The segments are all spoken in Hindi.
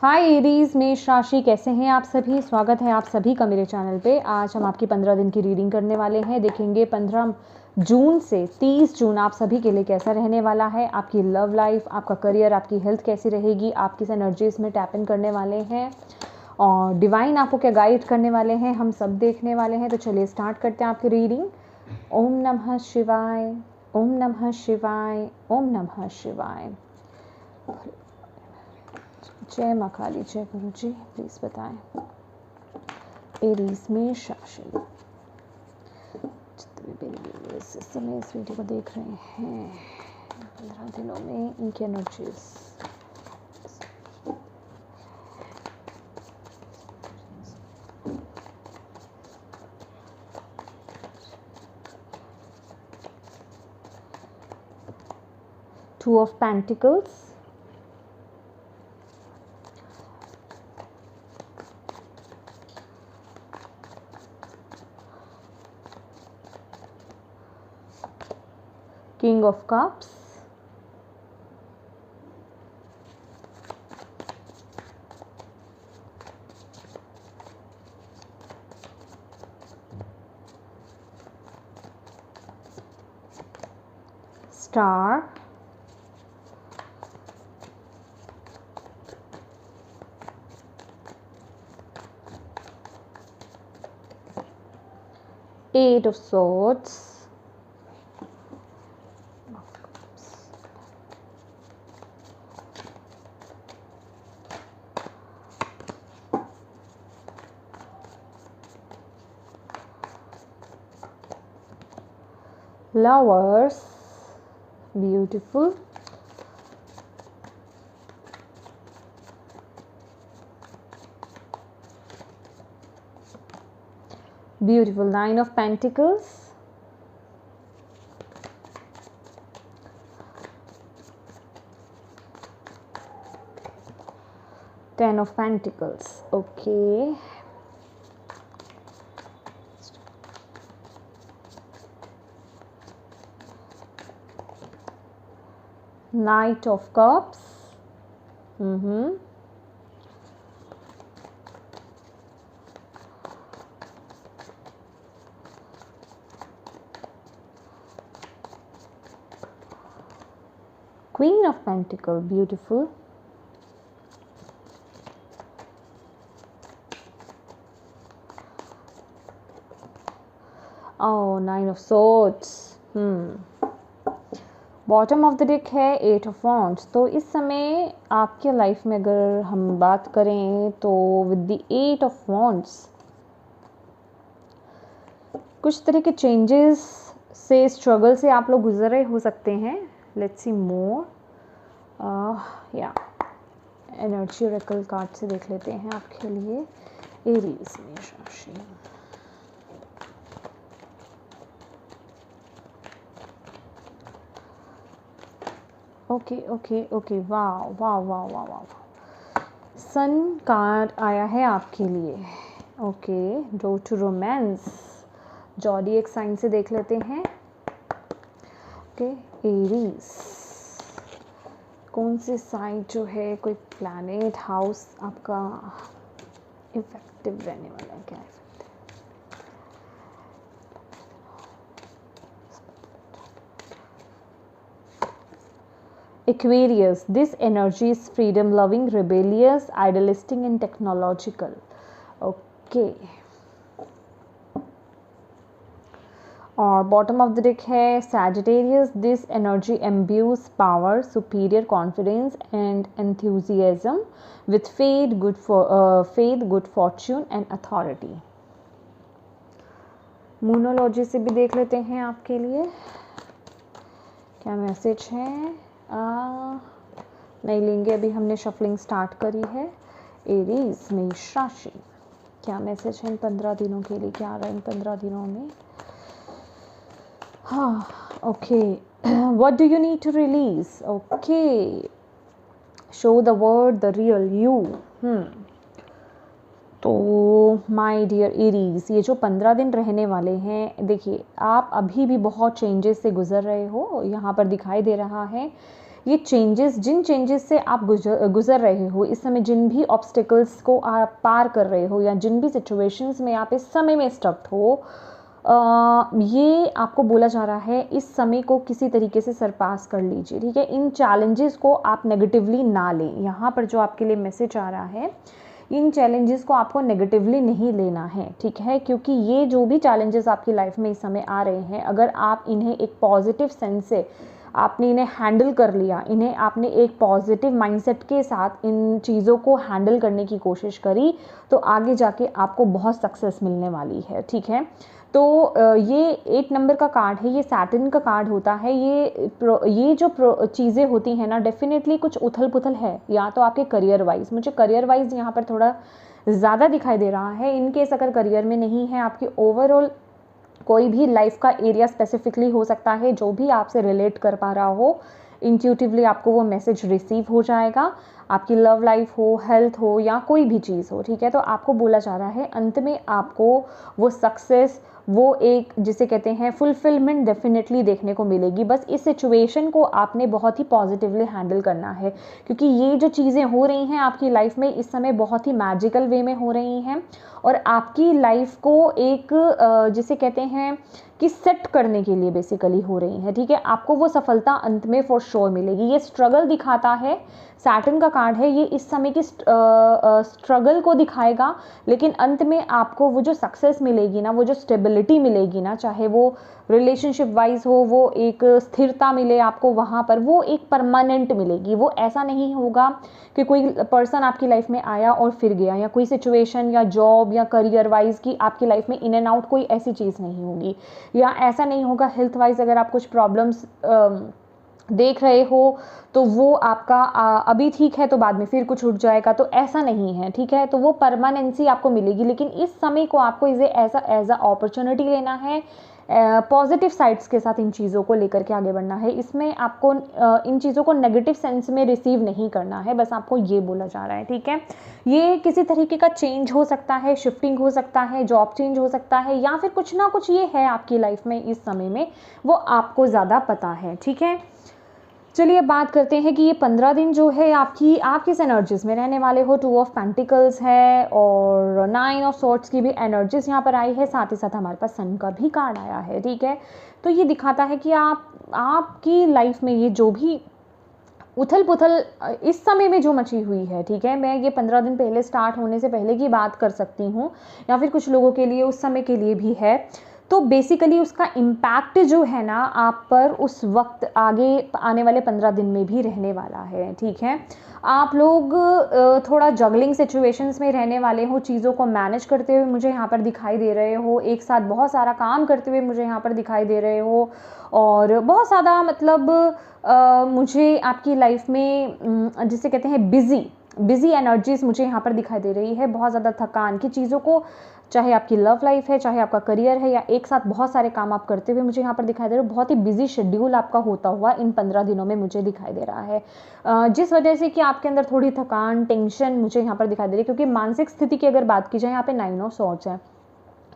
हाय एरीज, मेष राशि, कैसे हैं आप सभी। स्वागत है आप सभी का मेरे चैनल पे। आज हम आपकी 15 दिन की रीडिंग करने वाले हैं। देखेंगे 15 जून से 30 जून आप सभी के लिए कैसा रहने वाला है। आपकी लव लाइफ, आपका करियर, आपकी हेल्थ कैसी रहेगी, आप किस एनर्जीज में टैप इन करने वाले हैं और डिवाइन आपको क्या गाइड करने वाले हैं, हम सब देखने वाले हैं। तो चलिए स्टार्ट करते हैं आपकी रीडिंग। ओम नमः शिवाय, ओम नमः शिवाय, ओम नमः शिवाय। जय माँ काली, जय गुरु जी। प्लीज बताएं एरीज मेष राशि, जितने भी इस समय इस वीडियो को देख रहे हैं 15 दिनों में इनकी energies. Two of pentacles, King of Cups, Star, Eight of Swords, Lovers, beautiful, beautiful. Nine of Pentacles, Ten of Pentacles. Okay, Knight of Cups, Queen of Pentacles, beautiful, oh, Nine of Swords, bottom of the deck है एट ऑफ वॉन्ड्स। तो इस समय आपके लाइफ में अगर हम बात करें तो with the eight of wands कुछ तरह के चेंजेस से, स्ट्रगल से आप लोग गुजर रहे हो सकते हैं। लेट्स सी मोर। या एनर्जी ओरेकल कार्ड से देख लेते हैं आपके लिए एरीज मेष राशि। ओके ओके ओके, वाह वाह वाह वाह वाह। सन कार्ड आया है आपके लिए। Okay, road to romance, zodiac sign से देख लेते हैं। ओके, एरीज, कौन से साइड जो है, कोई प्लैनेट हाउस आपका इफेक्टिव रहने वाला है, क्या effect? Aquarius, this energy is freedom loving, rebellious, idealistic and technological. Okay. और बॉटम ऑफ द डेक है Sagittarius, this energy imbues power, superior confidence and enthusiasm with faith, good fortune and authority. मूनोलॉजी से भी देख लेते हैं आपके लिए क्या मैसेज है। नहीं लेंगे, अभी हमने शफलिंग स्टार्ट करी है। एरीज मेष राशि, क्या मैसेज है इन 15 दिनों के लिए, क्या आ रहा है इन 15 दिनों में। हाँ, okay, what do you need to release. Okay, show the world the real you. तो माय डियर एरीज, ये जो 15 दिन रहने वाले हैं, देखिए आप अभी भी बहुत चेंजेस से गुजर रहे हो। यहाँ पर दिखाई दे रहा है ये चेंजेस, जिन चेंजेस से आप गुजर रहे हो इस समय, जिन भी ऑब्स्टिकल्स को आप पार कर रहे हो या जिन भी सिचुएशंस में आप इस समय में स्टक हो, ये आपको बोला जा रहा है इस समय को किसी तरीके से सरपास कर लीजिए, ठीक है। इन चैलेंजेस को आप नेगेटिवली ना लें। यहाँ पर जो आपके लिए मैसेज आ रहा है, इन चैलेंजेस को आपको नेगेटिवली नहीं लेना है, ठीक है, क्योंकि ये जो भी चैलेंजेस आपकी लाइफ में इस समय आ रहे हैं, अगर आप इन्हें एक पॉजिटिव सेंस से आपने इन्हें हैंडल कर लिया, इन्हें आपने एक पॉजिटिव माइंडसेट के साथ इन चीज़ों को हैंडल करने की कोशिश करी, तो आगे जाके आपको बहुत सक्सेस मिलने वाली है, ठीक है। तो ये 8 नंबर का कार्ड है, ये सैटर्न का कार्ड होता है। ये जो चीज़ें होती हैं ना, डेफिनेटली कुछ उथल पुथल है, या तो आपके करियर वाइज, मुझे करियर वाइज यहाँ पर थोड़ा ज़्यादा दिखाई दे रहा है। इन केस अगर करियर में नहीं है, आपकी ओवरऑल कोई भी लाइफ का एरिया स्पेसिफिकली हो सकता है जो भी आपसे रिलेट कर पा रहा हो, इंट्यूटिवली आपको वो मैसेज रिसीव हो जाएगा। आपकी लव लाइफ हो, हेल्थ हो या कोई भी चीज़ हो, ठीक है। तो आपको बोला जा रहा है अंत में आपको वो सक्सेस, वो एक जिसे कहते हैं फुलफिलमेंट डेफिनेटली देखने को मिलेगी। बस इस सिचुएशन को आपने बहुत ही पॉजिटिवली हैंडल करना है, क्योंकि ये जो चीज़ें हो रही हैं आपकी लाइफ में इस समय बहुत ही मैजिकल वे में हो रही हैं और आपकी लाइफ को एक जिसे कहते हैं कि सेट करने के लिए बेसिकली हो रही हैं, ठीक है। आपको वो सफलता अंत में फॉर श्योर मिलेगी। ये स्ट्रगल दिखाता है, सैटर्न का कार्ड है, ये इस समय की स्ट्रगल को दिखाएगा, लेकिन अंत में आपको वो जो सक्सेस मिलेगी ना, वो जो स्टेबिलिटी मिलेगी ना, चाहे वो रिलेशनशिप वाइज हो, वो एक स्थिरता मिले आपको वहाँ पर, वो एक परमानेंट मिलेगी। वो ऐसा नहीं होगा कि कोई पर्सन आपकी लाइफ में आया और फिर गया, या कोई सिचुएशन या जॉब या करियर वाइज की आपकी लाइफ में इन एंड आउट, कोई ऐसी चीज़ नहीं होगी। या ऐसा नहीं होगा हेल्थ वाइज अगर आप कुछ प्रॉब्लम्स देख रहे हो तो वो आपका अभी ठीक है तो बाद में फिर कुछ उठ जाएगा, तो ऐसा नहीं है, ठीक है। तो वो परमानेंसी आपको मिलेगी, लेकिन इस समय को आपको इसे ऐसा एज अ अपॉर्चुनिटी लेना है, पॉजिटिव साइड्स के साथ इन चीज़ों को लेकर के आगे बढ़ना है। इसमें आपको इन चीज़ों को नेगेटिव सेंस में रिसीव नहीं करना है, बस आपको ये बोला जा रहा है, ठीक है। ये किसी तरीके का चेंज हो सकता है, शिफ्टिंग हो सकता है, जॉब चेंज हो सकता है, या फिर कुछ ना कुछ ये है आपकी लाइफ में इस समय में, वो आपको ज़्यादा पता है, ठीक है। चलिए बात करते हैं कि ये 15 दिन जो है आप किस एनर्जीज में रहने वाले हो। 2 ऑफ पेंटिकल्स है और 9 ऑफ सॉर्ड्स की भी एनर्जीज यहाँ पर आई है, साथ ही साथ हमारे पास सन का भी कार्ड आया है, ठीक है। तो ये दिखाता है कि आपकी लाइफ में ये जो भी उथल पुथल इस समय में जो मची हुई है, ठीक है, मैं ये 15 दिन पहले स्टार्ट होने से पहले की बात कर सकती हूँ, या फिर कुछ लोगों के लिए उस समय के लिए भी है। तो बेसिकली उसका इम्पैक्ट जो है ना आप पर उस वक्त आगे आने वाले 15 दिन में भी रहने वाला है, ठीक है। आप लोग थोड़ा जगलिंग सिचुएशंस में रहने वाले हो, चीज़ों को मैनेज करते हुए मुझे यहाँ पर दिखाई दे रहे हो, एक साथ बहुत सारा काम करते हुए मुझे यहाँ पर दिखाई दे रहे हो, और बहुत ज़्यादा मतलब मुझे आपकी लाइफ में जिसे कहते हैं बिजी एनर्जीज मुझे यहाँ पर दिखाई दे रही है। बहुत ज़्यादा थकान की चीज़ों को, चाहे आपकी लव लाइफ है, चाहे आपका करियर है, या एक साथ बहुत सारे काम आप करते हुए मुझे यहाँ पर दिखाई दे रहे हो। बहुत ही बिजी शेड्यूल आपका होता हुआ इन 15 दिनों में मुझे दिखाई दे रहा है, जिस वजह से कि आपके अंदर थोड़ी थकान, टेंशन मुझे यहाँ पर दिखाई दे रही है। क्योंकि मानसिक स्थिति की अगर बात की जाए, यहाँ पे 9 ऑफ सॉर्ड्स है,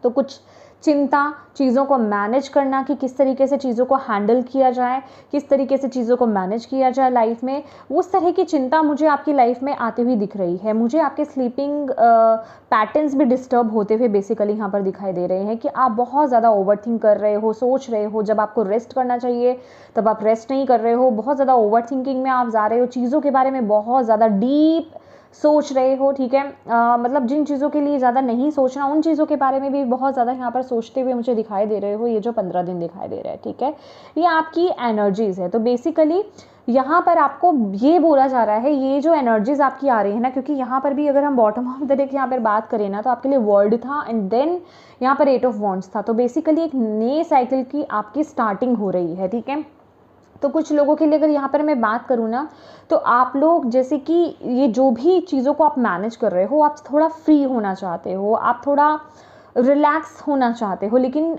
तो कुछ चिंता, चीज़ों को मैनेज करना कि किस तरीके से चीज़ों को हैंडल किया जाए, किस तरीके से चीज़ों को मैनेज किया जाए लाइफ में, उस तरह की चिंता मुझे आपकी लाइफ में आती हुई दिख रही है। मुझे आपके स्लीपिंग पैटर्न्स भी डिस्टर्ब होते हुए बेसिकली यहाँ पर दिखाई दे रहे हैं कि आप बहुत ज़्यादा ओवरथिंक कर रहे हो, सोच रहे हो, जब आपको रेस्ट करना चाहिए तब आप रेस्ट नहीं कर रहे हो, बहुत ज़्यादा ओवरथिंकिंग में आप जा रहे हो, चीज़ों के बारे में बहुत ज़्यादा डीप सोच रहे हो, ठीक है। मतलब जिन चीज़ों के लिए ज़्यादा नहीं सोचना, उन चीज़ों के बारे में भी बहुत ज़्यादा यहाँ पर सोचते हुए मुझे दिखाई दे रहे हो, ये जो 15 दिन दिखाई दे रहे हैं, ठीक है। ये आपकी एनर्जीज़ है। तो बेसिकली यहाँ पर आपको ये बोला जा रहा है, ये जो एनर्जीज़ आपकी आ रही है ना, क्योंकि यहाँ पर भी अगर हम बॉटम ऑफ द डेक यहाँ पर बात करें ना, तो आपके लिए वर्ल्ड था एंड देन यहाँ पर 8 ऑफ वॉन्ड्स था। तो बेसिकली एक नए साइकिल की आपकी स्टार्टिंग हो रही है, ठीक है। तो कुछ लोगों के लिए अगर यहाँ पर मैं बात करूँ ना, तो आप लोग जैसे कि ये जो भी चीज़ों को आप मैनेज कर रहे हो, आप थोड़ा फ्री होना चाहते हो, आप थोड़ा रिलैक्स होना चाहते हो, लेकिन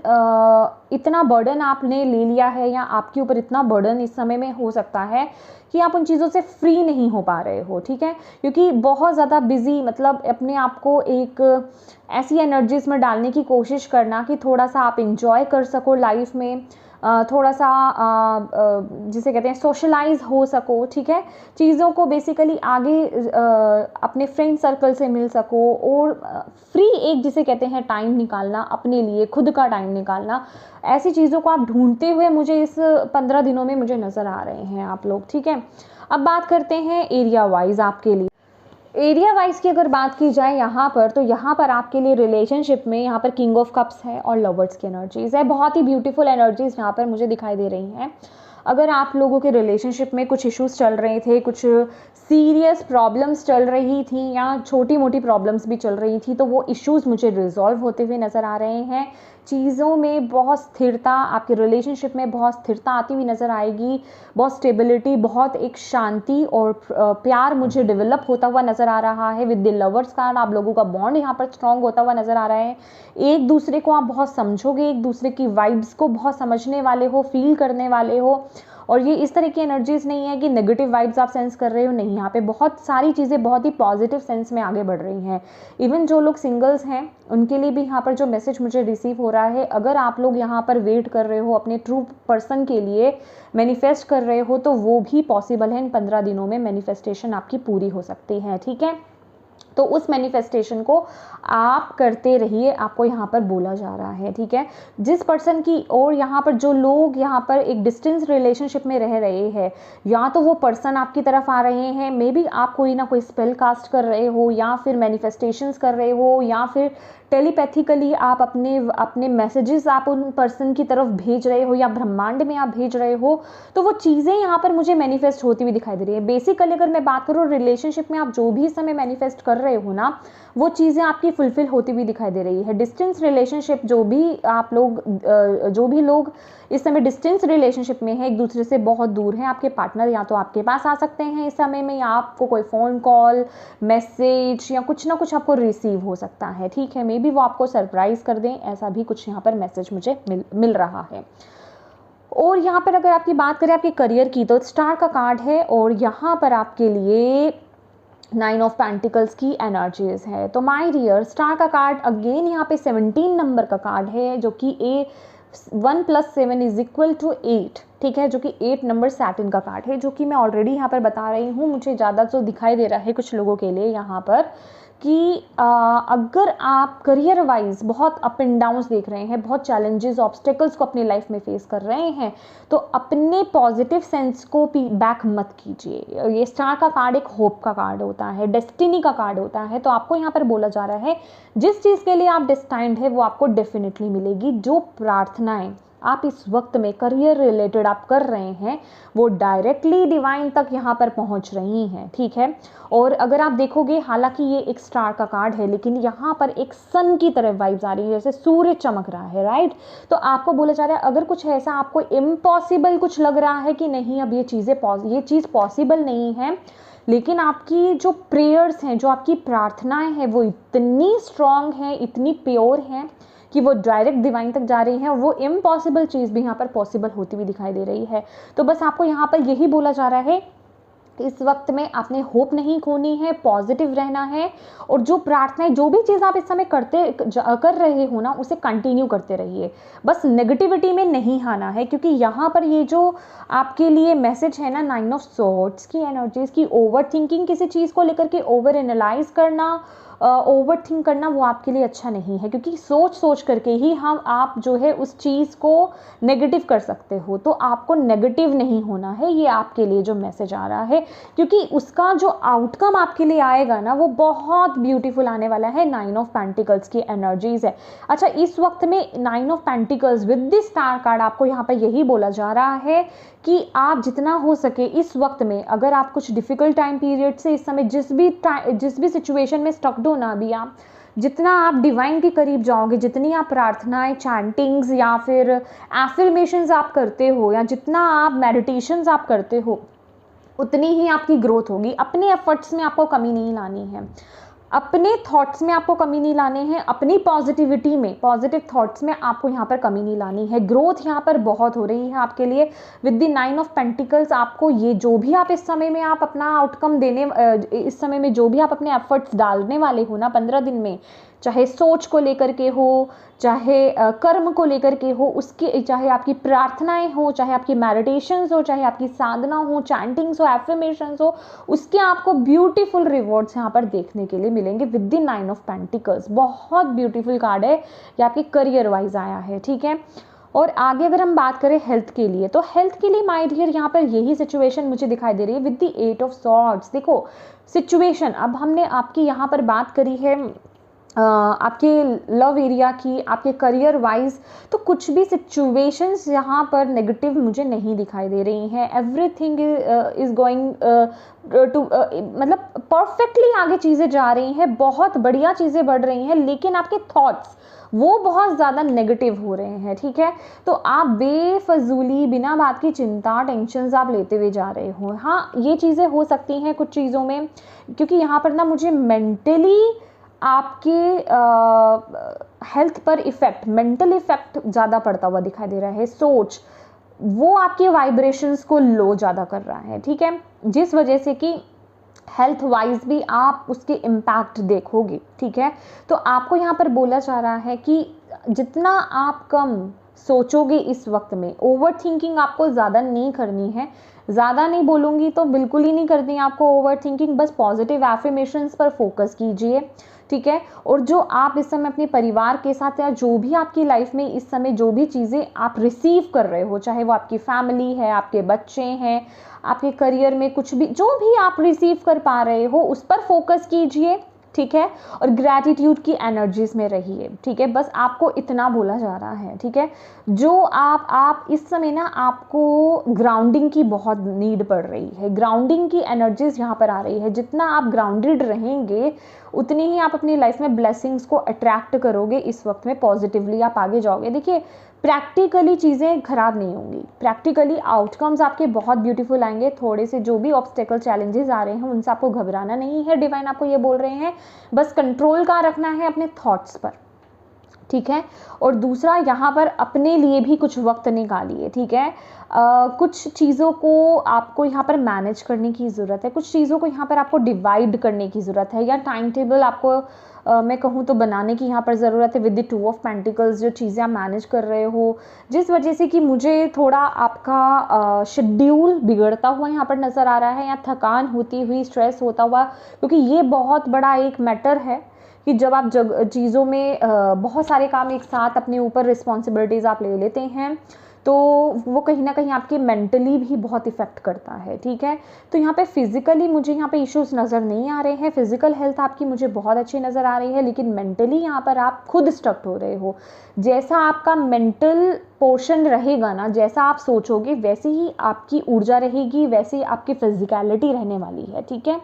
इतना बर्डन आपने ले लिया है, या आपके ऊपर इतना बर्डन इस समय में हो सकता है कि आप उन चीज़ों से फ्री नहीं हो पा रहे हो, ठीक है। क्योंकि बहुत ज़्यादा बिजी, मतलब अपने आप को एक ऐसी एनर्जीज में डालने की कोशिश करना कि थोड़ा सा आप इंजॉय कर सको लाइफ में, थोड़ा सा जिसे कहते हैं सोशलाइज हो सको, ठीक है, चीज़ों को बेसिकली आगे अपने फ्रेंड सर्कल से मिल सको, और फ्री एक जिसे कहते हैं टाइम निकालना अपने लिए, खुद का टाइम निकालना, ऐसी चीज़ों को आप ढूंढते हुए मुझे इस 15 दिनों में मुझे नज़र आ रहे हैं आप लोग, ठीक है। अब बात करते हैं एरिया वाइज आपके लिए। एरिया वाइज की अगर बात की जाए यहाँ पर, तो यहाँ पर आपके लिए रिलेशनशिप में यहाँ पर किंग ऑफ कप्स है और लवर्स की एनर्जीज है। बहुत ही ब्यूटीफुल एनर्जीज यहाँ पर मुझे दिखाई दे रही हैं। अगर आप लोगों के रिलेशनशिप में कुछ इश्यूज चल रहे थे, कुछ सीरियस प्रॉब्लम्स चल रही थी या छोटी मोटी प्रॉब्लम्स भी चल रही थी, तो वो इश्यूज मुझे रिजॉल्व होते हुए नज़र आ रहे हैं। चीज़ों में बहुत स्थिरता, आपके रिलेशनशिप में बहुत स्थिरता आती हुई नज़र आएगी, बहुत स्टेबिलिटी, बहुत एक शांति और प्यार मुझे डेवलप होता हुआ नज़र आ रहा है। विद द लवर्स कार्ड आप लोगों का बॉन्ड यहाँ पर स्ट्रॉन्ग होता हुआ नज़र आ रहा है। एक दूसरे को आप बहुत समझोगे, एक दूसरे की वाइब्स को बहुत समझने वाले हो, फील करने वाले हो, और ये इस तरह की एनर्जीज नहीं है कि नेगेटिव वाइब्स आप सेंस कर रहे हो, नहीं, यहाँ पे बहुत सारी चीज़ें बहुत ही पॉजिटिव सेंस में आगे बढ़ रही हैं। इवन जो लोग सिंगल्स हैं उनके लिए भी यहाँ पर जो मैसेज मुझे रिसीव हो रहा है, अगर आप लोग यहाँ पर वेट कर रहे हो अपने ट्रू पर्सन के लिए, मैनिफेस्ट कर रहे हो, तो वो भी पॉसिबल है। इन 15 दिनों में मैनिफेस्टेशन आपकी पूरी हो सकती है, ठीक है। तो उस मैनिफेस्टेशन को आप करते रहिए, आपको यहाँ पर बोला जा रहा है, ठीक है। जिस पर्सन की, और यहाँ पर जो लोग यहाँ पर एक डिस्टेंस रिलेशनशिप में रह रहे हैं, या तो वो पर्सन आपकी तरफ आ रहे हैं, मे बी आप कोई ना कोई स्पेल कास्ट कर रहे हो, या फिर मैनिफेस्टेशंस कर रहे हो, या फिर टेलीपैथिकली आप अपने मैसेजेस आप उन पर्सन की तरफ भेज रहे हो, या ब्रह्मांड में आप भेज रहे हो, तो वो चीज़ें यहाँ पर मुझे मैनिफेस्ट होती हुई दिखाई दे रही है। बेसिकली अगर मैं बात करूँ रिलेशनशिप में आप जो भी इस समय मैनिफेस्ट कर रहे हो ना, वो चीज़ें आपकी फुलफिल होती हुई दिखाई दे रही है। डिस्टेंस रिलेशनशिप, जो भी लोग इस समय डिस्टेंस रिलेशनशिप में है, एक दूसरे से बहुत दूर है, आपके पार्टनर या तो आपके पास आ सकते हैं इस समय में, या आपको कोई फ़ोन कॉल, मैसेज या कुछ ना कुछ आपको रिसीव हो सकता है, ठीक है। मे बी वो आपको सरप्राइज़ कर दें, ऐसा भी कुछ यहाँ पर मैसेज मुझे मिल रहा है। और यहाँ पर अगर आपकी बात करें आपके करियर की, तो स्टार का कार्ड है, और यहाँ पर आपके लिए 9 ऑफ पेंटिकल्स की एनर्जीज है। तो माय डियर, स्टार का कार्ड अगेन यहाँ पे 17 नंबर का कार्ड है, जो कि 1 + 7 = 8, ठीक है, जो कि 8 नंबर सैटर्न का कार्ड है, जो कि मैं ऑलरेडी यहाँ पर बता रही हूँ। मुझे ज़्यादा तो दिखाई दे रहा है कुछ लोगों के लिए यहाँ पर कि अगर आप करियर वाइज बहुत अप एंड डाउन्स देख रहे हैं, बहुत चैलेंजेस, ऑब्स्टेकल्स को अपनी लाइफ में फेस कर रहे हैं, तो अपने पॉजिटिव सेंस को बैक मत कीजिए। ये स्टार का कार्ड एक होप का कार्ड होता है, डेस्टिनी का कार्ड होता है। तो आपको यहाँ पर बोला जा रहा है जिस चीज़ के लिए आप डेस्टाइंड है वो आपको डेफिनेटली मिलेगी। जो प्रार्थनाएं आप इस वक्त में करियर रिलेटेड आप कर रहे हैं, वो डायरेक्टली डिवाइन तक यहाँ पर पहुँच रही हैं, ठीक है। और अगर आप देखोगे, हालांकि ये एक स्टार का कार्ड है, लेकिन यहाँ पर एक सन की तरफ वाइब्स आ रही है, जैसे सूर्य चमक रहा है, राइट। तो आपको बोला जा रहा है अगर कुछ ऐसा आपको इम्पॉसिबल कुछ लग रहा है कि नहीं, अब ये चीज़ पॉसिबल नहीं है, लेकिन आपकी जो प्रेयर्स हैं, जो आपकी प्रार्थनाएं हैं, वो इतनी स्ट्रॉन्ग हैं, इतनी प्योर हैं कि वो डायरेक्ट डिवाइन तक जा रही है, वो इम्पॉसिबल चीज़ भी यहाँ पर पॉसिबल होती हुई दिखाई दे रही है। तो बस आपको यहाँ पर यही बोला जा रहा है, इस वक्त में आपने होप नहीं खोनी है, पॉजिटिव रहना है, और जो प्रार्थनाएं, जो भी चीज़ आप इस समय कर रहे हो ना, उसे कंटिन्यू करते रहिए। बस नेगेटिविटी में नहीं आना है, क्योंकि यहाँ पर ये जो आपके लिए मैसेज है ना, 9 ऑफ स्वॉर्ड्स की एनर्जीज की, ओवर थिंकिंग, किसी चीज़ को लेकर के ओवर एनालाइज करना, ओवर थिंक करना, वो आपके लिए अच्छा नहीं है, क्योंकि सोच करके ही आप जो है उस चीज़ को नेगेटिव कर सकते हो। तो आपको नेगेटिव नहीं होना है, ये आपके लिए जो मैसेज आ रहा है, क्योंकि उसका जो आउटकम आपके लिए आएगा ना, वो बहुत ब्यूटीफुल आने वाला है। 9 ऑफ पेंटिकल्स की एनर्जीज है। अच्छा, इस वक्त में 9 of pentacles with the star card, आपको यहाँ पर यही बोला जा रहा है कि आप जितना हो सके इस वक्त में, अगर आप कुछ डिफ़िकल्ट टाइम पीरियड से इस समय जिस भी सिचुएशन में स्टक्ड हो ना, अभी आप जितना आप डिवाइन के करीब जाओगे, जितनी आप प्रार्थनाएं, चैंटिंग्स या फिर एफर्मेशंस आप करते हो, या जितना आप मेडिटेशंस आप करते हो, उतनी ही आपकी ग्रोथ होगी। अपने एफर्ट्स में आपको कमी नहीं लानी है, अपने थॉट्स में आपको कमी नहीं लाने हैं, अपनी पॉजिटिविटी में, पॉजिटिव थॉट्स में आपको यहाँ पर कमी नहीं लानी है। ग्रोथ यहाँ पर बहुत हो रही है आपके लिए विद द 9 ऑफ पेंटिकल्स। आपको ये जो भी आप इस समय में आप अपना आउटकम देने, इस समय में जो भी आप अपने एफर्ट्स डालने वाले हो ना 15 दिन में, चाहे सोच को लेकर के हो, चाहे कर्म को लेकर के हो, उसके चाहे आपकी प्रार्थनाएं हो, चाहे आपकी मेडिटेशंस हो, चाहे आपकी साधना हो, चैंटिंग्स हो, एफर्मेशंस हो, उसके आपको ब्यूटीफुल रिवॉर्ड्स यहाँ पर देखने के लिए मिलेंगे विद द 9 ऑफ पेंटिकल्स। बहुत ब्यूटीफुल कार्ड है, ये आपके करियर वाइज आया है, ठीक है। और आगे अगर हम बात करें हेल्थ के लिए, तो हेल्थ के लिए माय डियर यहाँ पर यही सिचुएशन मुझे दिखाई दे रही है विद द 8 ऑफ सॉर्ड्स। देखो सिचुएशन, अब हमने आपकी यहाँ पर बात करी है आपके लव एरिया की, आपके करियर वाइज, तो कुछ भी सिचुएशंस यहाँ पर नेगेटिव मुझे नहीं दिखाई दे रही हैं। एवरीथिंग इज गोइंग टू मतलब परफेक्टली आगे चीज़ें जा रही हैं, बहुत बढ़िया चीज़ें बढ़ रही हैं, लेकिन आपके थॉट्स वो बहुत ज़्यादा नेगेटिव हो रहे हैं, ठीक है। तो आप बेफजूली बिना बात की चिंता, टेंशन्स आप लेते हुए जा रहे हो। हाँ, ये चीज़ें हो सकती हैं कुछ चीज़ों में, क्योंकि यहाँ पर ना मुझे मेंटली आपके हेल्थ पर इफ़ेक्ट, मेंटल इफ़ेक्ट ज़्यादा पड़ता हुआ दिखाई दे रहा है। सोच वो आपके वाइब्रेशंस को लो ज़्यादा कर रहा है, ठीक है, जिस वजह से कि हेल्थ वाइज भी आप उसके इम्पैक्ट देखोगे, ठीक है। तो आपको यहाँ पर बोला जा रहा है कि जितना आप कम सोचोगे इस वक्त में, ओवर थिंकिंग आपको ज़्यादा नहीं करनी है। ज़्यादा नहीं बोलूँगी तो बिल्कुल ही नहीं करनी है आपको ओवर थिंकिंग, बस पॉजिटिव एफर्मेशंस पर फोकस कीजिए, ठीक है। और जो आप इस समय अपने परिवार के साथ या जो भी आपकी लाइफ में इस समय जो भी चीज़ें आप रिसीव कर रहे हो, चाहे वो आपकी फैमिली है, आपके बच्चे हैं, आपके करियर में कुछ भी जो भी आप रिसीव कर पा रहे हो, उस पर फोकस कीजिए, ठीक है। और ग्रैटिट्यूड की एनर्जीज में रहिए, ठीक है। बस आपको इतना बोला जा रहा है, ठीक है। जो आप इस समय ना, आपको ग्राउंडिंग की बहुत नीड पड़ रही है, ग्राउंडिंग की एनर्जीज यहाँ पर आ रही है। जितना आप ग्राउंडेड रहेंगे उतनी ही आप अपनी लाइफ में ब्लेसिंग्स को अट्रैक्ट करोगे। इस वक्त में पॉजिटिवली आप आगे जाओगे। देखिए प्रैक्टिकली चीज़ें खराब नहीं होंगी, प्रैक्टिकली आउटकम्स आपके बहुत ब्यूटीफुल आएंगे। थोड़े से जो भी ऑब्स्टेकल चैलेंजेस आ रहे हैं उनसे आपको घबराना नहीं है, डिवाइन आपको ये बोल रहे हैं, बस कंट्रोल कहाँ रखना है अपने थॉट्स पर, ठीक है। और दूसरा, यहाँ पर अपने लिए भी कुछ वक्त निकालिए, ठीक है। कुछ चीज़ों को आपको यहाँ पर मैनेज करने की ज़रूरत है, कुछ चीज़ों को यहाँ पर आपको डिवाइड करने की ज़रूरत है, या टाइम टेबल आपको मैं कहूँ तो बनाने की यहाँ पर ज़रूरत है विद द 2 ऑफ पेंटिकल्स। जो चीज़ें आप मैनेज कर रहे हो, जिस वजह से कि मुझे थोड़ा आपका शेड्यूल बिगड़ता हुआ यहाँ पर नज़र आ रहा है, या थकान होती हुई, स्ट्रेस होता हुआ, क्योंकि ये बहुत बड़ा एक मैटर है कि जब आप चीज़ों में बहुत सारे काम एक साथ अपने ऊपर रिस्पॉन्सिबिलिटीज़ आप ले लेते हैं, तो वो कहीं ना कहीं आपके मेंटली भी बहुत इफ़ेक्ट करता है, ठीक है। तो यहाँ पे फिजिकली मुझे यहाँ पे इश्यूज नज़र नहीं आ रहे हैं, फिजिकल हेल्थ आपकी मुझे बहुत अच्छी नज़र आ रही है, लेकिन मेंटली यहाँ पर आप खुद स्टक हो रहे हो। जैसा आपका मेंटल पोर्शन रहेगा ना, जैसा आप सोचोगे वैसे ही आपकी ऊर्जा रहेगी, वैसे ही आपकी फिजिकलिटी रहने वाली है, ठीक है।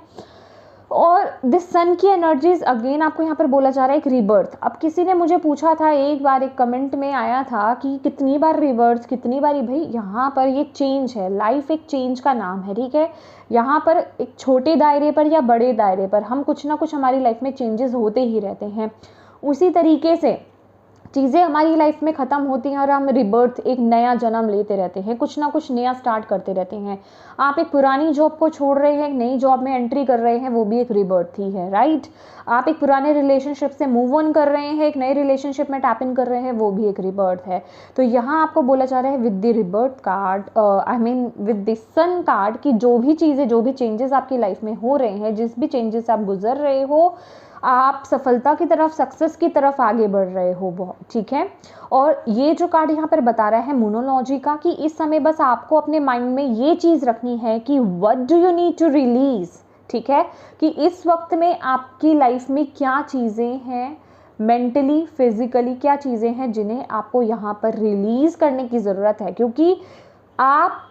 और दिस सन की एनर्जीज अगेन आपको यहाँ पर बोला जा रहा है एक रीबर्थ। अब किसी ने मुझे पूछा था, एक बार एक कमेंट में आया था कि कितनी बार रीबर्थ, कितनी बार, भाई यहाँ पर ये चेंज है, लाइफ एक चेंज का नाम है, ठीक है। यहाँ पर एक छोटे दायरे पर या बड़े दायरे पर हम कुछ ना कुछ हमारी लाइफ में चेंजेस होते ही रहते हैं। उसी तरीके से चीज़ें हमारी लाइफ में ख़त्म होती हैं और हम रिबर्थ, एक नया जन्म लेते रहते हैं, कुछ ना कुछ नया स्टार्ट करते रहते हैं। आप एक पुरानी जॉब को छोड़ रहे हैं, एक नई जॉब में एंट्री कर रहे हैं, वो भी एक रिबर्थ ही है, राइट। आप एक पुराने रिलेशनशिप से मूव ऑन कर रहे हैं, एक नए रिलेशनशिप में टैप इन कर रहे हैं, वो भी एक रिबर्थ है। तो यहाँ आपको बोला जा रहा है with the rebirth card, I mean with the sun card, कि जो भी चीज़ें, जो भी चेंजेस आपकी लाइफ में हो रहे हैं, जिस भी चेंजेस आप गुजर रहे हो, आप सफलता की तरफ, सक्सेस की तरफ आगे बढ़ रहे हो, बहुत ठीक है। और ये जो कार्ड यहाँ पर बता रहा है मोनोलॉजी का, कि इस समय बस आपको अपने माइंड में ये चीज़ रखनी है कि what do you need to release, ठीक है। कि इस वक्त में आपकी लाइफ में क्या चीज़ें हैं, मेंटली, फिजिकली क्या चीज़ें हैं जिन्हें आपको यहाँ पर रिलीज करने की ज़रूरत है। क्योंकि आप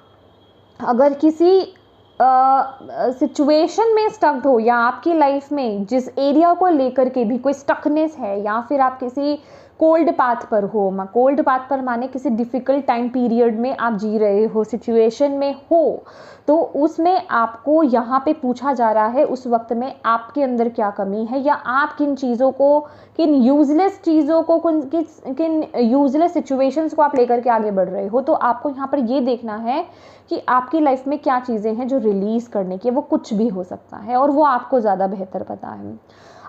अगर किसी सिचुएशन में स्टक्ड हो, या आपकी लाइफ में जिस एरिया को लेकर के भी कोई स्टकनेस है, या फिर आप किसी कोल्ड पाथ पर हो, कोल्ड पाथ पर माने किसी डिफ़िकल्ट टाइम पीरियड में आप जी रहे हो, सिचुएशन में हो, तो उसमें आपको यहाँ पे पूछा जा रहा है उस वक्त में आपके अंदर क्या कमी है, या आप किन चीज़ों को, किन यूज़लेस चीज़ों को, किन यूज़लेस सिचुएशंस को आप लेकर के आगे बढ़ रहे हो। तो आपको यहाँ पर ये देखना है कि आपकी लाइफ में क्या चीज़ें हैं जो रिलीज़ करने की, वो कुछ भी हो सकता है और वो आपको ज़्यादा बेहतर पता है।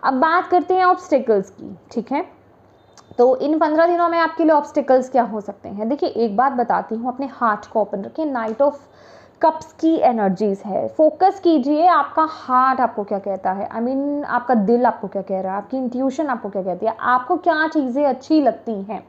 अब बात करते हैं ऑब्स्टिकल्स की, ठीक है। तो इन 15 दिनों में आपके लिए ऑब्स्टिकल्स क्या हो सकते हैं? देखिए एक बात बताती हूँ, अपने हार्ट को ओपन रखिए। नाइट ऑफ कप्स की एनर्जीज है, फोकस कीजिए आपका हार्ट आपको क्या कहता है, आपका दिल आपको क्या कह रहा है, आपकी इंट्यूशन आपको क्या कहती है, आपको क्या चीज़ें अच्छी लगती हैं,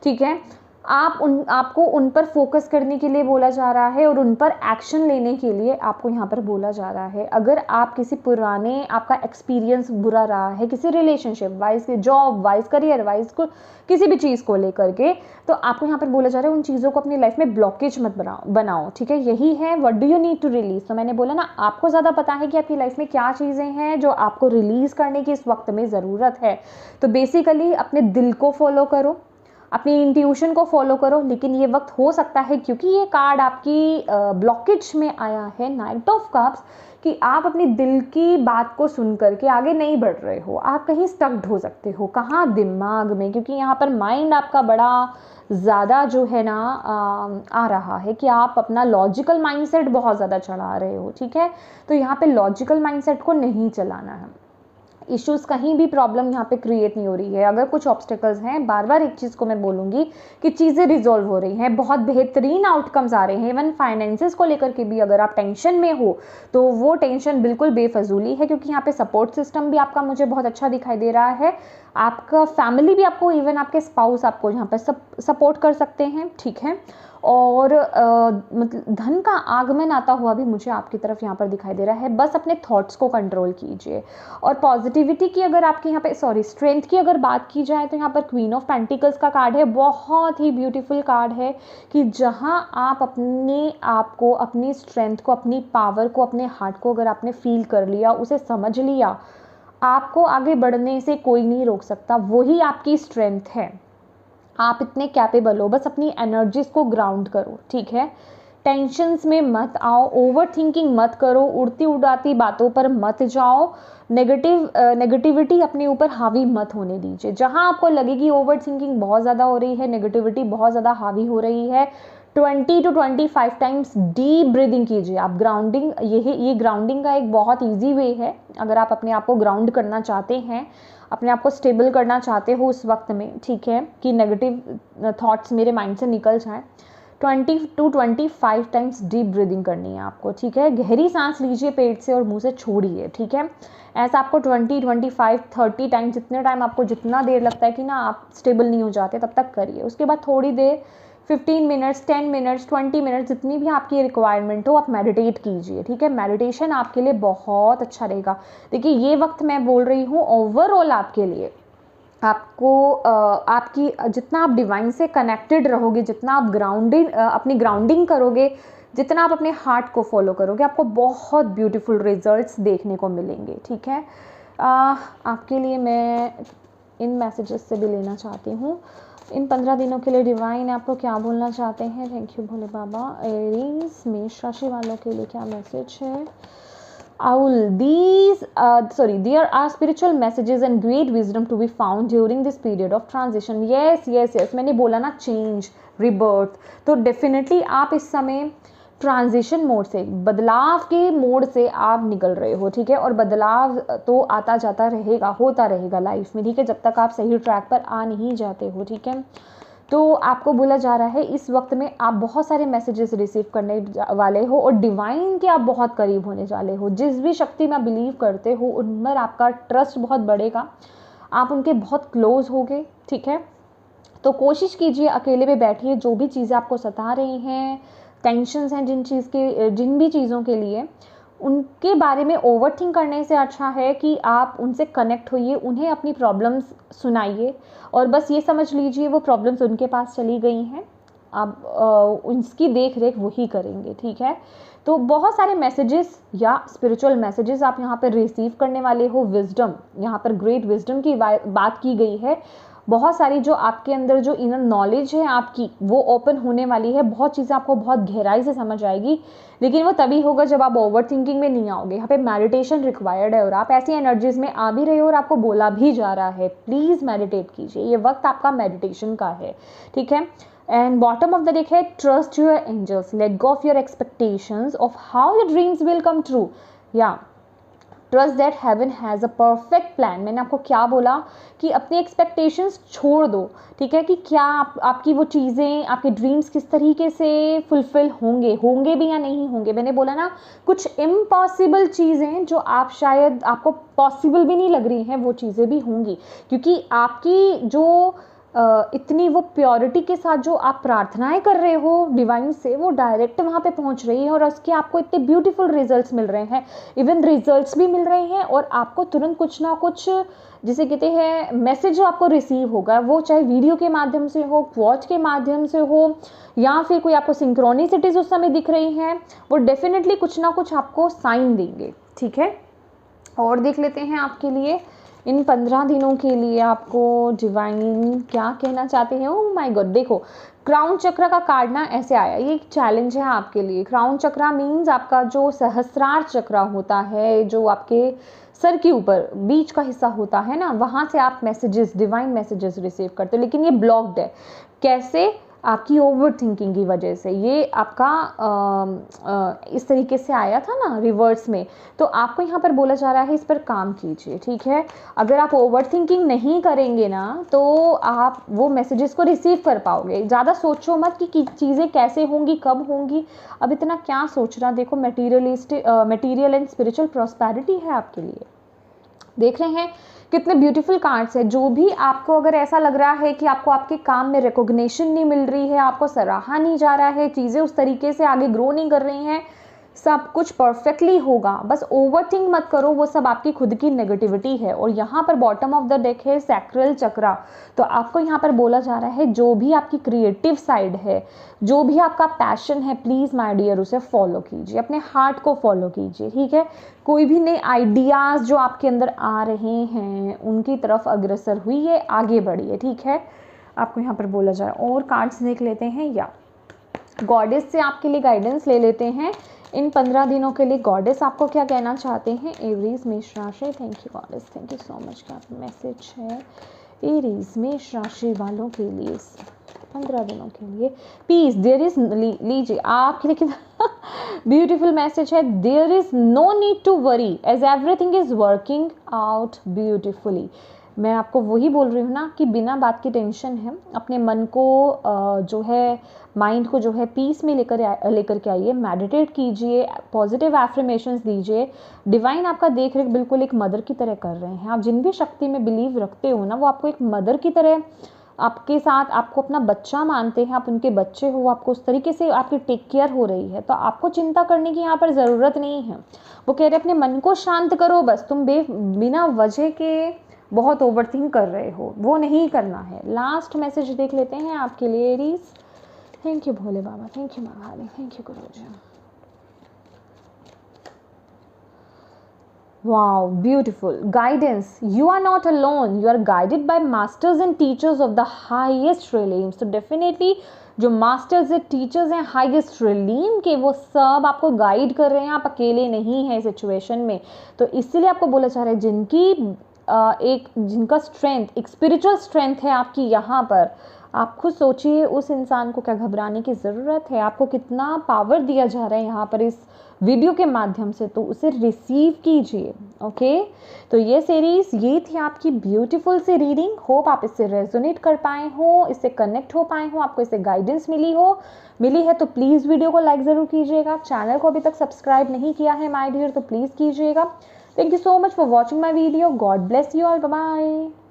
ठीक है। आपको उन पर फोकस करने के लिए बोला जा रहा है और उन पर एक्शन लेने के लिए आपको यहाँ पर बोला जा रहा है। अगर आप किसी पुराने, आपका एक्सपीरियंस बुरा रहा है किसी relationship wise, job wise, career wise, को किसी भी चीज़ को लेकर के, तो आपको यहाँ पर बोला जा रहा है उन चीज़ों को अपनी लाइफ में ब्लॉकेज मत बनाओ, ठीक है। यही है what do you need to release. तो मैंने बोला ना, आपको ज़्यादा पता है कि आपकी लाइफ में क्या चीज़ें हैं जो आपको रिलीज़ करने की इस वक्त में ज़रूरत है। तो बेसिकली अपने दिल को फॉलो करो, अपनी इंट्यूशन को फॉलो करो। लेकिन ये वक्त हो सकता है, क्योंकि ये कार्ड आपकी ब्लॉकेज में आया है, नाइट ऑफ कप्स, कि आप अपनी दिल की बात को सुन करके आगे नहीं बढ़ रहे हो, आप कहीं स्टक्ड हो सकते हो। कहाँ? दिमाग में, क्योंकि यहाँ पर माइंड आपका बड़ा ज़्यादा जो है ना आ रहा है कि आप अपना लॉजिकल माइंडसेट बहुत ज़्यादा चला रहे हो, ठीक है। तो यहाँ पे लॉजिकल माइंडसेट को नहीं चलाना है। इश्यूज़ कहीं भी प्रॉब्लम यहाँ पे क्रिएट नहीं हो रही है। अगर कुछ ऑब्स्टिकल्स हैं, बार बार एक चीज़ को मैं बोलूँगी कि चीज़ें रिजॉल्व हो रही हैं, बहुत बेहतरीन आउटकम्स आ रहे हैं। इवन फाइनेंसेस को लेकर के भी अगर आप टेंशन में हो तो वो टेंशन बिल्कुल बेफजूली है, क्योंकि यहाँ पे सपोर्ट सिस्टम भी आपका मुझे बहुत अच्छा दिखाई दे रहा है। आपका फैमिली भी आपको, इवन आपके स्पाउस आपको यहाँ पर सपोर्ट कर सकते हैं, ठीक है। और मतलब धन का आगमन आता हुआ भी मुझे आपकी तरफ यहाँ पर दिखाई दे रहा है। बस अपने थॉट्स को कंट्रोल कीजिए। और पॉजिटिविटी की अगर आपके यहाँ पे स्ट्रेंथ की अगर बात की जाए तो यहाँ पर क्वीन ऑफ पेंटिकल्स का कार्ड है। बहुत ही ब्यूटीफुल कार्ड है कि जहाँ आप अपने आप को, अपनी स्ट्रेंथ को, अपनी पावर को, अपने हार्ट को अगर आपने फील कर लिया, उसे समझ लिया, आपको आगे बढ़ने से कोई नहीं रोक सकता। वही आपकी स्ट्रेंथ है। आप इतने कैपेबल हो, बस अपनी एनर्जीज को ग्राउंड करो, ठीक है। टेंशन्स में मत आओ, ओवर थिंकिंग मत करो, उड़ती उड़ाती बातों पर मत जाओ, नेगेटिविटी अपने ऊपर हावी मत होने दीजिए। जहां आपको लगेगी ओवर थिंकिंग बहुत ज़्यादा हो रही है, नेगेटिविटी बहुत ज़्यादा हावी हो रही है, 20 to 25 टाइम्स डीप ब्रीदिंग कीजिए आप। ग्राउंडिंग, ये ग्राउंडिंग का एक बहुत ईजी वे है। अगर आप अपने आप को ग्राउंड करना चाहते हैं, अपने आप को स्टेबल करना चाहते हो उस वक्त में, ठीक है, कि नेगेटिव थॉट्स मेरे माइंड से निकल जाएं, 20 to 25 टाइम्स डीप ब्रीदिंग करनी है आपको, ठीक है। गहरी सांस लीजिए पेट से और मुंह से छोड़िए, ठीक है। ऐसा आपको 20, 25, 30 टाइम, जितने टाइम आपको, जितना देर लगता है कि ना आप स्टेबल नहीं हो जाते, तब तक करिए। उसके बाद थोड़ी देर, 15 मिनट्स, 10 मिनट्स, 20 मिनट्स, जितनी भी आपकी रिक्वायरमेंट हो, आप मेडिटेट कीजिए, ठीक है। मेडिटेशन आपके लिए बहुत अच्छा रहेगा। देखिए ये वक्त मैं बोल रही हूँ ओवरऑल आपके लिए, आपको आपकी जितना आप डिवाइन से कनेक्टेड रहोगे, जितना आप अपनी ग्राउंडिंग करोगे, जितना आप अपने हार्ट को फॉलो करोगे, आपको बहुत ब्यूटीफुल रिजल्ट्स देखने को मिलेंगे, ठीक है। आपके लिए मैं इन मैसेजेस से भी लेना चाहती हूँ। इन 15 दिनों के लिए डिवाइन आपको क्या बोलना चाहते हैं? Thank you Bhole Baba. Aries, मेष राशि वालों के लिए क्या मैसेज है? Owl, there are spiritual messages and great wisdom to be found during this period of transition. Yes, मैंने बोला ना, चेंज, रिबर्थ। तो डेफिनेटली आप इस समय ट्रांजिशन मोड से, बदलाव के मोड से आप निकल रहे हो, ठीक है। और बदलाव तो आता जाता रहेगा, होता रहेगा लाइफ में, ठीक है, जब तक आप सही ट्रैक पर आ नहीं जाते हो, ठीक है। तो आपको बोला जा रहा है इस वक्त में आप बहुत सारे मैसेजेस रिसीव करने वाले हो और डिवाइन के आप बहुत करीब होने वाले हो। जिस भी शक्ति में आप बिलीव करते हो उन पर आपका ट्रस्ट बहुत बढ़ेगा, आप उनके बहुत क्लोज होगे, ठीक है। तो कोशिश कीजिए, अकेले में बैठिए, जो भी चीज़ें आपको सता रही हैं, टेंशन्स हैं जिन भी चीज़ों के लिए, उनके बारे में ओवरथिंक करने से अच्छा है कि आप उनसे कनेक्ट होइए, उन्हें अपनी प्रॉब्लम्स सुनाइए और बस ये समझ लीजिए वो प्रॉब्लम्स उनके पास चली गई हैं, अब उसकी देख रेख वही करेंगे, ठीक है। तो बहुत सारे मैसेजेस या स्पिरिचुअल मैसेजेस आप यहाँ पर रिसीव करने वाले हो। विजडम, यहाँ पर ग्रेट विजडम की बात की गई है। बहुत सारी जो आपके अंदर जो इनर नॉलेज है आपकी, वो ओपन होने वाली है। बहुत चीज़ें आपको बहुत गहराई से समझ आएगी, लेकिन वो तभी होगा जब आप ओवर थिंकिंग में नहीं आओगे। यहाँ पे मेडिटेशन रिक्वायर्ड है और आप ऐसी एनर्जीज में आ भी रहे हो और आपको बोला भी जा रहा है प्लीज़ मेडिटेट कीजिए। ये वक्त आपका मेडिटेशन का है, ठीक है। And bottom of the deck है trust your angels, let go of your expectations of how your dreams will come true. या trust that heaven has a perfect plan. मैंने आपको क्या बोला कि अपनी एक्सपेक्टेशंस छोड़ दो, ठीक है, कि क्या आपकी वो चीज़ें, आपके ड्रीम्स किस तरीके से फुलफिल होंगे भी या नहीं होंगे। मैंने बोला ना, कुछ इम्पॉसिबल चीज़ें जो आप शायद आपको पॉसिबल भी नहीं लग रही हैं, वो चीज़ें भी होंगी, क्योंकि आपकी जो इतनी वो प्योरिटी के साथ जो आप प्रार्थनाएं कर रहे हो डिवाइन से, वो डायरेक्ट वहाँ पे पहुँच रही है और उसके आपको इतने ब्यूटीफुल रिजल्ट्स मिल रहे हैं, इवन रिजल्ट्स भी मिल रहे हैं, और आपको तुरंत कुछ ना कुछ जिसे कहते हैं मैसेज जो आपको रिसीव होगा, वो चाहे वीडियो के माध्यम से हो, वॉच के माध्यम से हो, या फिर कोई आपको सिंक्रोनिसिटीज उस समय दिख रही हैं, वो डेफिनेटली कुछ ना कुछ आपको साइन देंगे, ठीक है। और देख लेते हैं आपके लिए इन 15 दिनों के लिए आपको डिवाइन क्या कहना चाहते हैं। ओह माय गॉड, देखो क्राउन चक्र का कार्ड ना ऐसे आया, ये एक चैलेंज है आपके लिए। क्राउन चक्र मीन्स आपका जो सहस्रार चक्र होता है, जो आपके सर के ऊपर बीच का हिस्सा होता है ना, वहाँ से आप मैसेजेस, डिवाइन मैसेजेस रिसीव करते हो, लेकिन ये ब्लॉक्ड है। कैसे? आपकी ओवर थिंकिंग की वजह से। ये आपका इस तरीके से आया था ना रिवर्स में, तो आपको यहाँ पर बोला जा रहा है इस पर काम कीजिए, ठीक है। अगर आप ओवर थिंकिंग नहीं करेंगे ना, तो आप वो मैसेजेस को रिसीव कर पाओगे। ज़्यादा सोचो मत कि चीज़ें कैसे होंगी, कब होंगी, अब इतना क्या सोचना। देखो मटेरियल एंड स्पिरिचुअल प्रॉस्पेरिटी है आपके लिए। देख रहे हैं कितने ब्यूटीफुल कार्ड्स है। जो भी आपको अगर ऐसा लग रहा है कि आपको आपके काम में रिकॉग्निशन नहीं मिल रही है, आपको सराहा नहीं जा रहा है, चीज़ें उस तरीके से आगे ग्रो नहीं कर रही हैं, सब कुछ परफेक्टली होगा। बस ओवरथिंक मत करो, वो सब आपकी खुद की नेगेटिविटी है। और यहाँ पर बॉटम ऑफ द डेक है सैक्रल चक्रा। तो आपको यहाँ पर बोला जा रहा है जो भी आपकी क्रिएटिव साइड है, जो भी आपका पैशन है, प्लीज़ माय डियर उसे फॉलो कीजिए, अपने हार्ट को फॉलो कीजिए, ठीक है। कोई भी नए आइडियाज़ जो आपके अंदर आ रहे हैं उनकी तरफ अग्रसर हुई, आगे बढ़िए, ठीक है। आपको यहाँ पर बोला जा रहा है। और कार्ड्स देख लेते हैं, या गॉडेस से आपके लिए गाइडेंस ले लेते हैं इन 15 दिनों के लिए। गॉडेस आपको क्या कहना चाहते हैं? एरीज मेष राशि, thank you goddess, thank you so much का मैसेज है एरीज मेष राशि वालों के लिए 15 दिनों के लिए। पीस, देयर इज, लीजिए आपके लिए ब्यूटीफुल मैसेज है। There is no need to worry as everything is working out beautifully. मैं आपको वही बोल रही हूँ ना कि बिना बात की टेंशन है, अपने मन को जो है, माइंड को जो है पीस में लेकर के आइए, मेडिटेट कीजिए, पॉजिटिव एफर्मेशंस दीजिए। डिवाइन आपका देख रेख बिल्कुल एक मदर की तरह कर रहे हैं। आप जिन भी शक्ति में बिलीव रखते हो ना, वो आपको एक मदर की तरह आपके साथ, आपको अपना बच्चा मानते हैं, आप उनके बच्चे हो, आपको उस तरीके से आपकी टेक केयर हो रही है। तो आपको चिंता करने की यहाँ पर ज़रूरत नहीं है। वो कह रहे अपने मन को शांत करो, बस तुम बिना वजह के बहुत ओवरथिंक कर रहे हो, वो नहीं करना है। लास्ट मैसेज देख लेते हैं आपके लिए Aries. Thank you Bhole Baba, thank you Maa Kali, thank you Guruji. Wow, beautiful guidance. You are not alone, you are guided by masters and teachers of the highest realms. तो डेफिनेटली जो मास्टर्स एंड टीचर्स हैं हाईएस्ट रिलीम के, वो सब आपको गाइड कर रहे हैं, आप अकेले नहीं हैं सिचुएशन में। तो इसीलिए आपको बोला जा रहा है जिनका स्ट्रेंथ, एक स्पिरिचुअल स्ट्रेंथ है आपकी यहाँ पर, आप खुद सोचिए उस इंसान को क्या घबराने की ज़रूरत है। आपको कितना पावर दिया जा रहा है यहाँ पर इस वीडियो के माध्यम से, तो उसे रिसीव कीजिए, ओके। तो ये सीरीज, ये थी आपकी ब्यूटीफुल सी रीडिंग। होप आप इससे रेजोनेट कर पाए हो, इससे कनेक्ट हो पाए हो, आपको इससे गाइडेंस मिली है तो प्लीज़ वीडियो को लाइक ज़रूर कीजिएगा। चैनल को अभी तक सब्सक्राइब नहीं किया है माय डियर, तो प्लीज़ कीजिएगा। Thank you so much for watching my video. God bless you all. Bye bye.